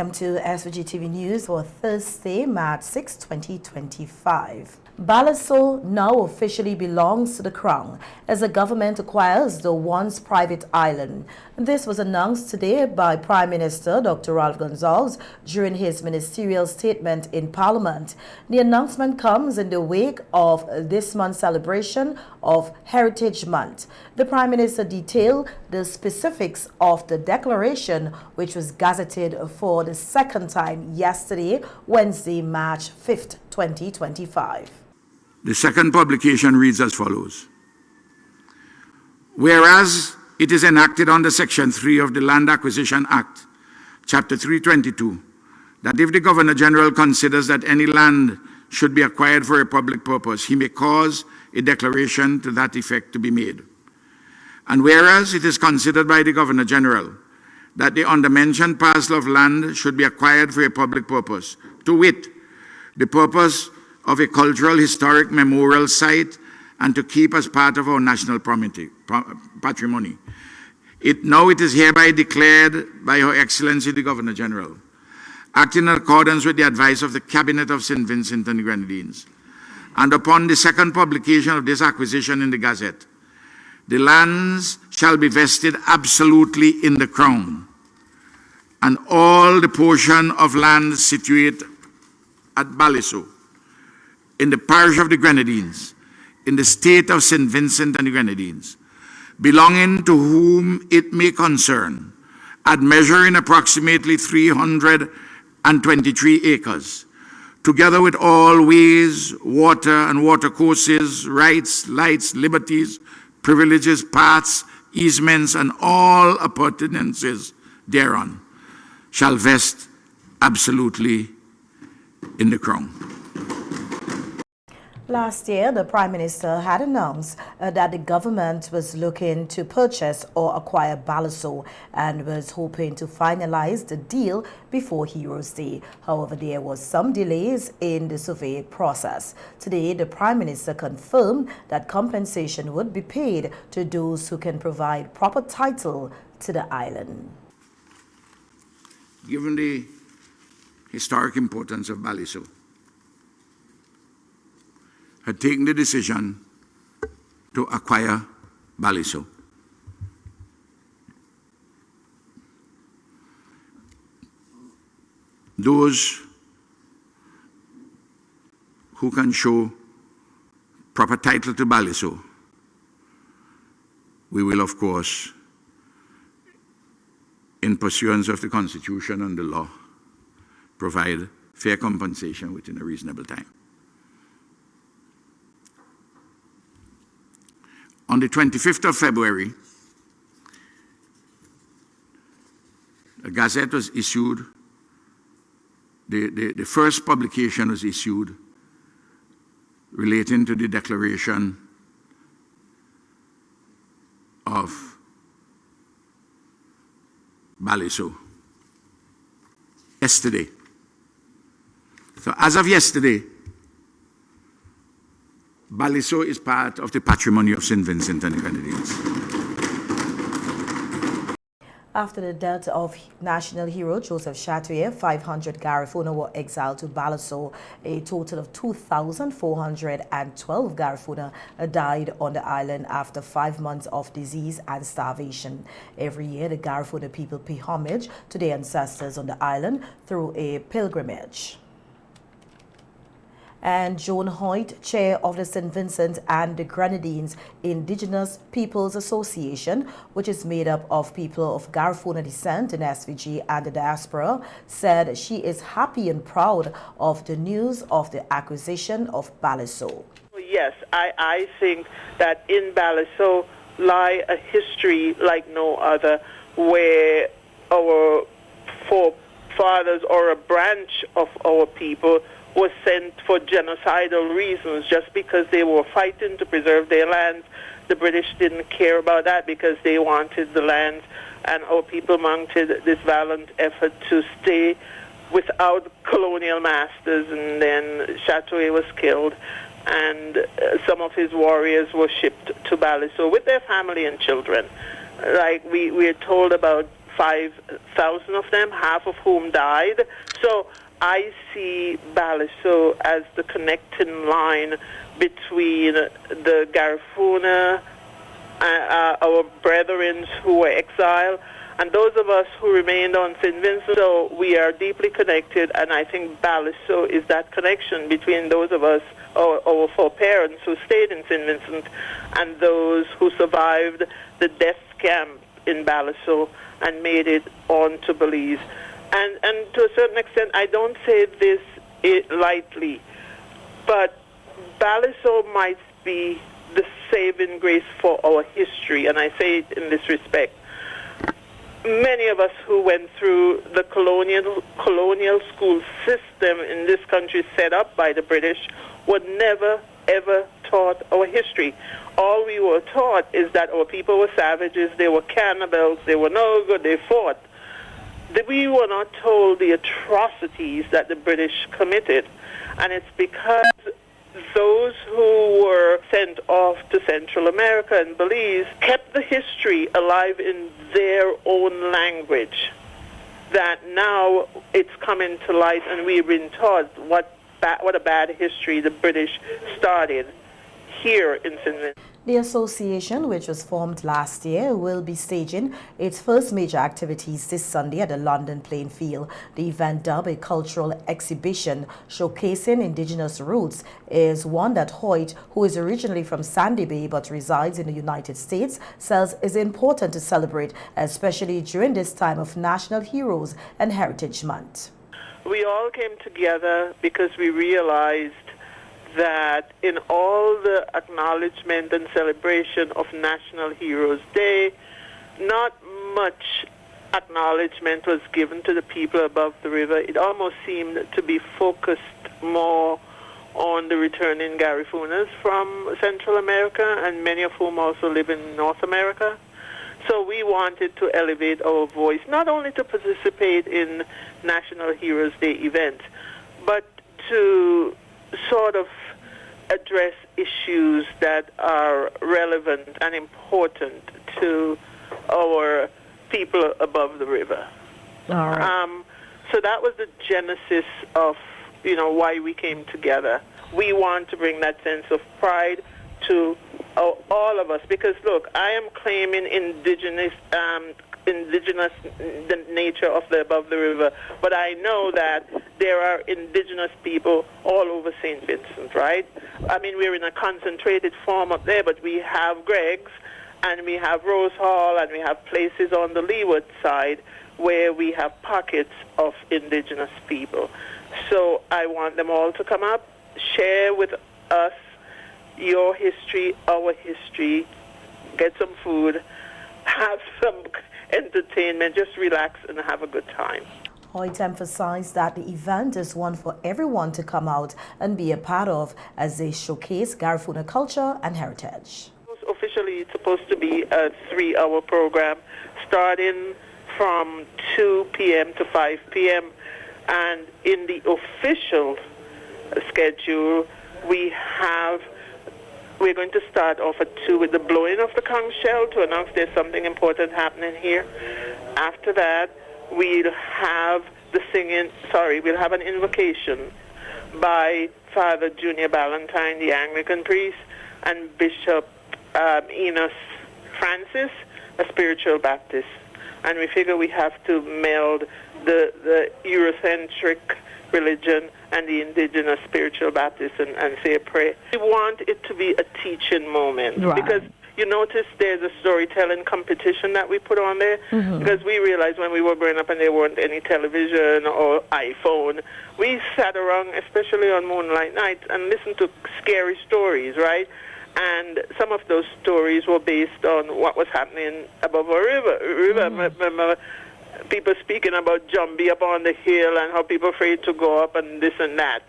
Welcome to SVG-TV News for Thursday, March 6, 2025. Balaso now officially belongs to the Crown as the government acquires the once private island. This was announced today by Prime Minister Dr. Ralph Gonsalves during his ministerial statement in Parliament. The announcement comes in the wake of this month's celebration of Heritage Month. The Prime Minister detailed the specifics of the declaration, which was gazetted for the second time yesterday, Wednesday, March 5th, 2025. The second publication reads as follows. Whereas it is enacted under Section 3 of the Land Acquisition Act, Chapter 322, that if the Governor-General considers that any land should be acquired for a public purpose, he may cause a declaration to that effect to be made. And whereas it is considered by the Governor-General that the undermentioned parcel of land should be acquired for a public purpose, to wit, the purpose of a cultural, historic, memorial site and to keep as part of our national patrimony. It is hereby declared by Her Excellency the Governor-General, acting in accordance with the advice of the Cabinet of St. Vincent and the Grenadines, and upon the second publication of this acquisition in the Gazette, the lands shall be vested absolutely in the Crown, and all the portion of land situate at Baliso, in the parish of the Grenadines, in the state of St. Vincent and the Grenadines, belonging to whom it may concern, at measuring approximately 323 acres, together with all ways, water and watercourses, rights, lights, liberties, privileges, paths, easements, and all appurtenances thereon, shall vest absolutely in the Crown. Last year, the Prime Minister had announced that the government was looking to purchase or acquire Balaso and was hoping to finalize the deal before Heroes Day. However, there was some delays in the survey process. Today, the Prime Minister confirmed that compensation would be paid to those who can provide proper title to the island. Given the historic importance of Baliso, had taken the decision to acquire Baliso. Those who can show proper title to Baliso, we will, of course, in pursuance of the Constitution and the law, provide fair compensation within a reasonable time. On the 25th of February, a gazette was issued. The first publication was issued relating to the declaration of Baliso yesterday. So as of yesterday, Baliso is part of the patrimony of St. Vincent and the Grenadines. After the death of national hero Joseph Chatouillet, 500 Garifuna were exiled to Balaso. A total of 2,412 Garifuna died on the island after 5 months of disease and starvation. Every year, the Garifuna people pay homage to their ancestors on the island through a pilgrimage. And Joan Hoyt, chair of the St. Vincent and the Grenadines Indigenous Peoples Association, which is made up of people of Garifuna descent in SVG and the diaspora, said she is happy and proud of the news of the acquisition of Baliso. Yes, I think that in Baliso lie a history like no other, where our forefathers or a branch of our people was sent for genocidal reasons just because they were fighting to preserve their lands. The British didn't care about that because they wanted the land, and our people mounted this valiant effort to stay without colonial masters, and then Chatouillet was killed, and some of his warriors were shipped to Baliso with their family and children. Like we are told about 5,000 of them, half of whom died. So I see Baliso as the connecting line between the Garifuna, our brethren who were exiled, and those of us who remained on St. Vincent. So we are deeply connected, and I think Baliso is that connection between those of us, our foreparents who stayed in St. Vincent, and those who survived the death camp in Baliso and made it on to Belize. And to a certain extent, I don't say this lightly, but Baliso might be the saving grace for our history, and I say it in this respect. Many of us who went through the colonial school system in this country set up by the British were never, ever taught our history. All we were taught is that our people were savages, they were cannibals, they were no good, they fought. We were not told the atrocities that the British committed, and it's because those who were sent off to Central America and Belize kept the history alive in their own language, that now it's coming to light, and we've been taught what a bad history the British started here in St. Vincent. The association, which was formed last year, will be staging its first major activities this Sunday at the London Playing Field. The event, dubbed a cultural exhibition showcasing indigenous roots, is one that Hoyt, who is originally from Sandy Bay but resides in the United States, says is important to celebrate, especially during this time of National Heroes and Heritage Month. We all came together because we realized that in all the acknowledgement and celebration of National Heroes Day, not much acknowledgement was given to the people above the river. It almost seemed to be focused more on the returning Garifunas from Central America, and many of whom also live in North America. So we wanted to elevate our voice, not only to participate in National Heroes Day events, but to sort of address issues that are relevant and important to our people above the river. All right. So that was the genesis of, why we came together. We want to bring that sense of pride to all of us, because look, I am claiming indigenous the nature of the above the river, but I know that there are indigenous people all over St. Vincent, right? I mean, we're in a concentrated form up there, but we have Greg's, and we have Rose Hall, and we have places on the leeward side where we have pockets of indigenous people. So I want them all to come up, share with us your history, our history, get some food, have some entertainment, just relax and have a good time. Hoyt emphasized that the event is one for everyone to come out and be a part of as they showcase Garifuna culture and heritage. Officially, it's supposed to be a 3-hour program starting from 2 p.m. to 5 p.m. And in the official schedule, we're going to start off at 2 with the blowing of the conch shell to announce there's something important happening here. After that, we'll have we'll have an invocation by Father Junior Ballantyne, the Anglican priest, and Bishop Enos Francis, a spiritual Baptist. And we figure we have to meld the Eurocentric religion and the indigenous spiritual Baptist and say a prayer. We want it to be a teaching moment, right? Because you notice there's a storytelling competition that we put on there, because we realized when we were growing up and there weren't any television or iPhone, we sat around, especially on moonlight nights, and listened to scary stories, right? And some of those stories were based on what was happening above a river. Remember people speaking about Jumbie up on the hill and how people are afraid to go up and this and that.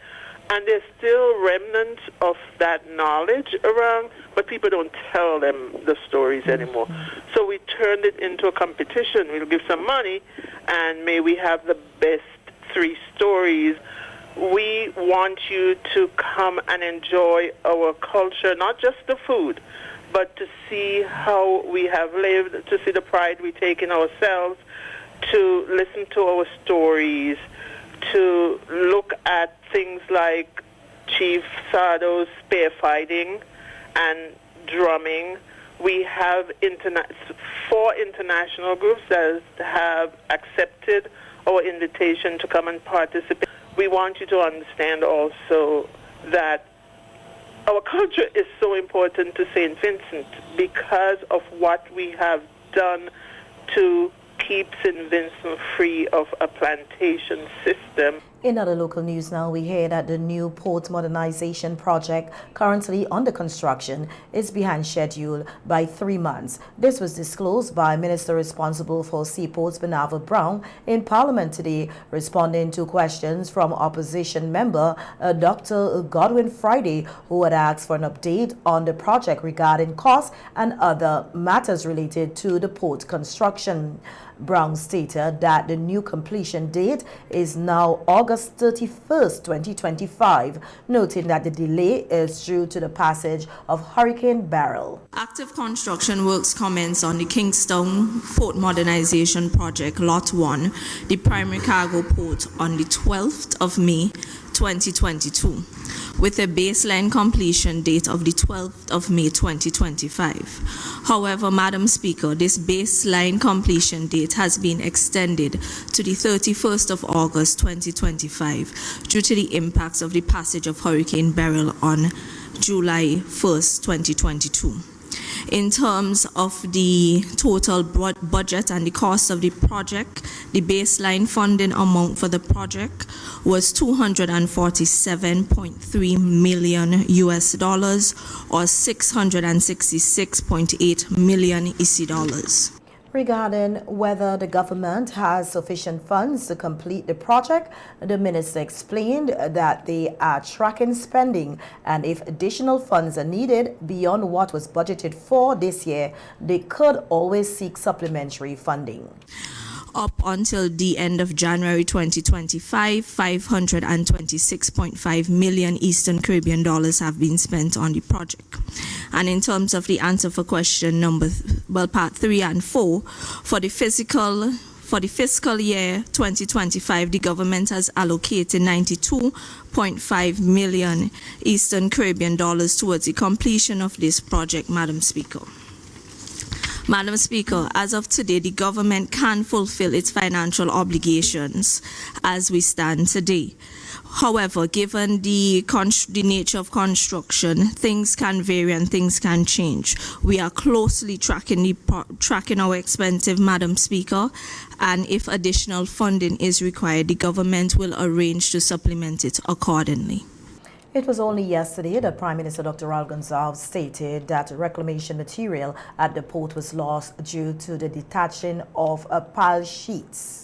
And there's still remnants of that knowledge around, but people don't tell them the stories anymore. So we turned it into a competition. We'll give some money, and may we have the best 3 stories. We want you to come and enjoy our culture, not just the food, but to see how we have lived, to see the pride we take in ourselves, to listen to our stories, to look at things like Chief Sado's spear fighting and drumming. We have 4 international groups that have accepted our invitation to come and participate. We want you to understand also that our culture is so important to St. Vincent because of what we have done to keep St. Vincent free of a plantation system. In other local news now, we hear that the new port modernization project currently under construction is behind schedule by 3 months. This was disclosed by Minister responsible for Seaports Benava Brown in Parliament today, responding to questions from opposition member Dr. Godwin Friday, who had asked for an update on the project regarding costs and other matters related to the port construction. Brown stated that the new completion date is now August 31st, 2025, noting that the delay is due to the passage of Hurricane Beryl. Active construction works commence on the Kingstown Port Modernization Project Lot 1, the primary cargo port, on the 12th of May, 2022. With a baseline completion date of the 12th of May 2025. However, Madam Speaker, this baseline completion date has been extended to the 31st of August 2025 due to the impacts of the passage of Hurricane Beryl on July 1st, 2022. In terms of the total budget and the cost of the project, the baseline funding amount for the project was $247.3 million US dollars, or 666.8 million EC dollars. Regarding whether the government has sufficient funds to complete the project, the minister explained that they are tracking spending, and if additional funds are needed beyond what was budgeted for this year, they could always seek supplementary funding. Up until the end of January 2025, $526.5 million Eastern Caribbean dollars have been spent on the project. And in terms of the answer for question part 3 and 4, for the fiscal year 2025, the government has allocated $92.5 million Eastern Caribbean dollars towards the completion of this project, Madam Speaker. Madam Speaker, as of today, the government can fulfill its financial obligations as we stand today. However, given the nature of construction, things can vary and things can change. We are closely tracking our expenses, Madam Speaker, and if additional funding is required, the government will arrange to supplement it accordingly. It was only yesterday that Prime Minister Dr. Raul Gonsalves stated that reclamation material at the port was lost due to the detaching of pile sheets.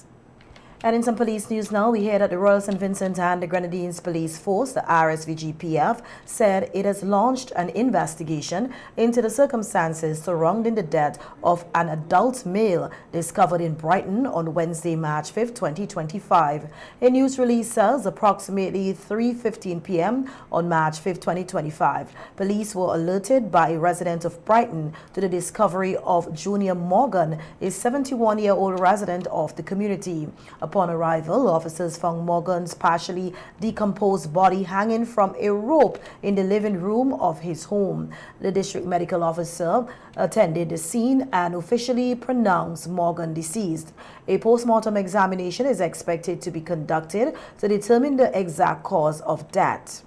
And in some police news now, we hear that the Royal St. Vincent and the Grenadines Police Force, the SVG-TV, said it has launched an investigation into the circumstances surrounding the death of an adult male discovered in Brighton on Wednesday, March 5th, 2025. A news release says approximately 3:15 p.m. on March 5th, 2025, police were alerted by a resident of Brighton to the discovery of Junior Morgan, a 71-year-old resident of the community. Upon arrival, officers found Morgan's partially decomposed body hanging from a rope in the living room of his home. The district medical officer attended the scene and officially pronounced Morgan deceased. A post-mortem examination is expected to be conducted to determine the exact cause of death.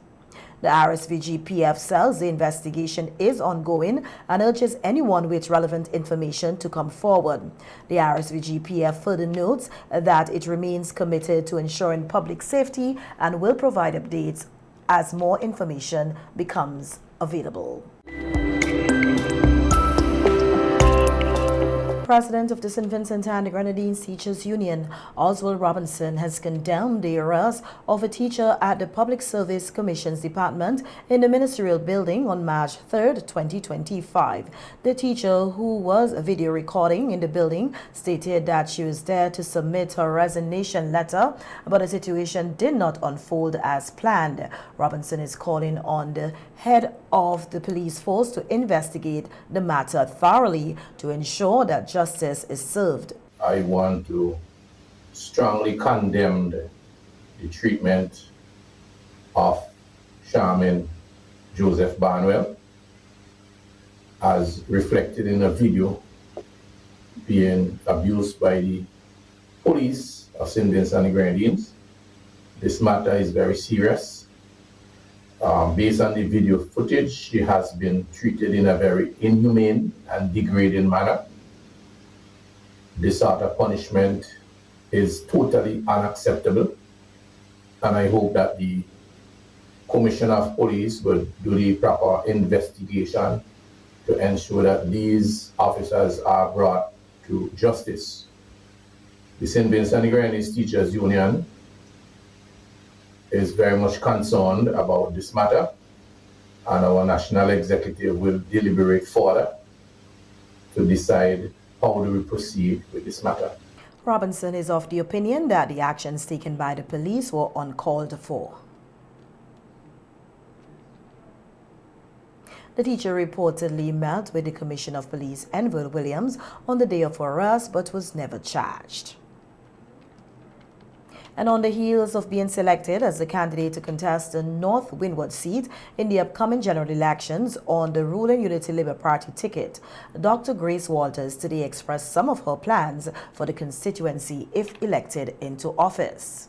The SVG-TV says the investigation is ongoing and urges anyone with relevant information to come forward. The SVG-TV further notes that it remains committed to ensuring public safety and will provide updates as more information becomes available. President of the St. Vincent and the Grenadines Teachers Union, Oswald Robinson, has condemned the arrest of a teacher at the Public Service Commission's department in the ministerial building on March 3rd, 2025. The teacher, who was video recording in the building, stated that she was there to submit her resignation letter, but the situation did not unfold as planned. Robinson is calling on the head of the police force to investigate the matter thoroughly to ensure that justice is served. I want to strongly condemned the treatment of Charmaine Joseph Barnwell, as reflected in a video being abused by the police of St. Vincent and the Grenadines. This matter is very serious. Based on the video footage, she has been treated in a very inhumane and degrading manner. This sort of punishment is totally unacceptable, and I hope that the Commissioner of Police will do the proper investigation to ensure that these officers are brought to justice. The St. Vincent and the Grenadines Teachers Union is very much concerned about this matter, and our national executive will deliberate further to decide how do we proceed with this matter. Robinson is of the opinion that the actions taken by the police were uncalled for. The teacher reportedly met with the Commissioner of Police, Enville Williams, on the day of her arrest, but was never charged. And on the heels of being selected as the candidate to contest the North Windward seat in the upcoming general elections on the ruling Unity Labour Party ticket, Dr. Grace Walters today expressed some of her plans for the constituency if elected into office.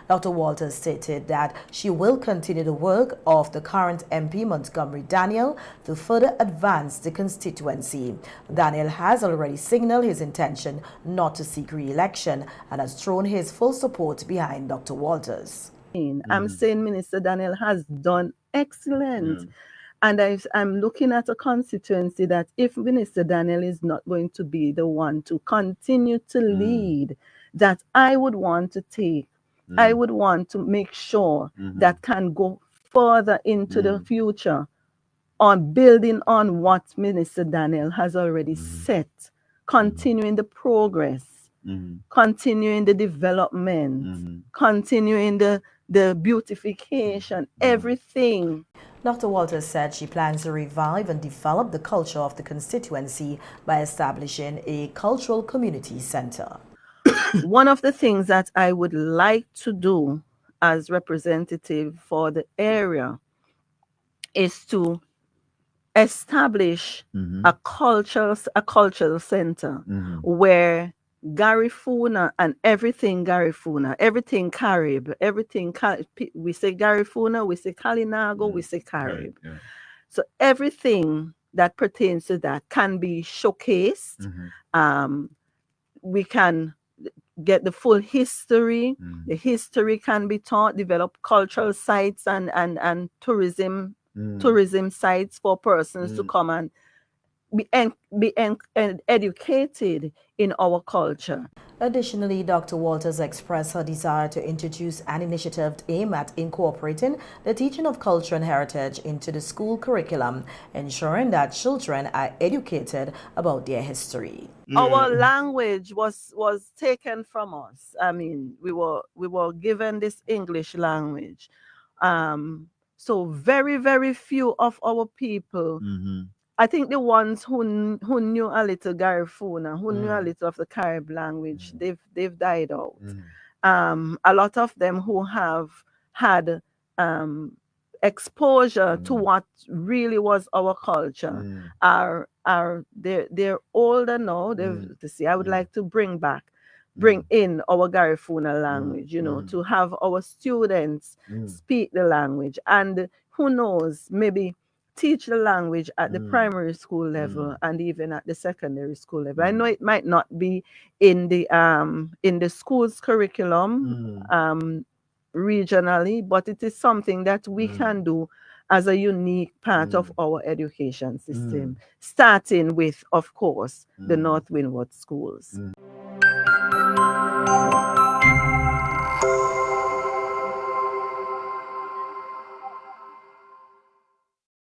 Dr. Walters stated that she will continue the work of the current MP Montgomery Daniel to further advance the constituency. Daniel has already signaled his intention not to seek re-election and has thrown his full support behind Dr. Walters. I'm saying Minister Daniel has done excellent. And I'm looking at a constituency that if Minister Daniel is not going to be the one to continue to lead, that I would want to take. I would want to make sure that can go further into the future on building on what Minister Daniel has already set, continuing the progress, continuing the development, continuing the beautification, everything. Dr. Walters said she plans to revive and develop the culture of the constituency by establishing a cultural community center. One of the things that I would like to do as representative for the area is to establish a cultural center where Garifuna and everything Garifuna, everything Carib, we say Garifuna, we say Kalinago, we say Carib. Right, yeah. So everything that pertains to that can be showcased. We can get the full history. The history can be taught, develop cultural sites and tourism sites for persons to come and be educated in our culture. Additionally, Dr. Walters expressed her desire to introduce an initiative aimed at incorporating the teaching of culture and heritage into the school curriculum, ensuring that children are educated about their history. Our language was taken from us. I mean, we were given this English language. So very, very few of our people, I think the ones who knew a little Garifuna, who knew a little of the Carib language, they've died out. A lot of them who have had exposure to what really was our culture they're older now. I would like to bring in our Garifuna language, to have our students speak the language, and who knows, maybe teach the language at the primary school level and even at the secondary school level. I know it might not be in the school's curriculum regionally, but it is something that we can do as a unique part of our education system, starting with, of course, the North Windward schools.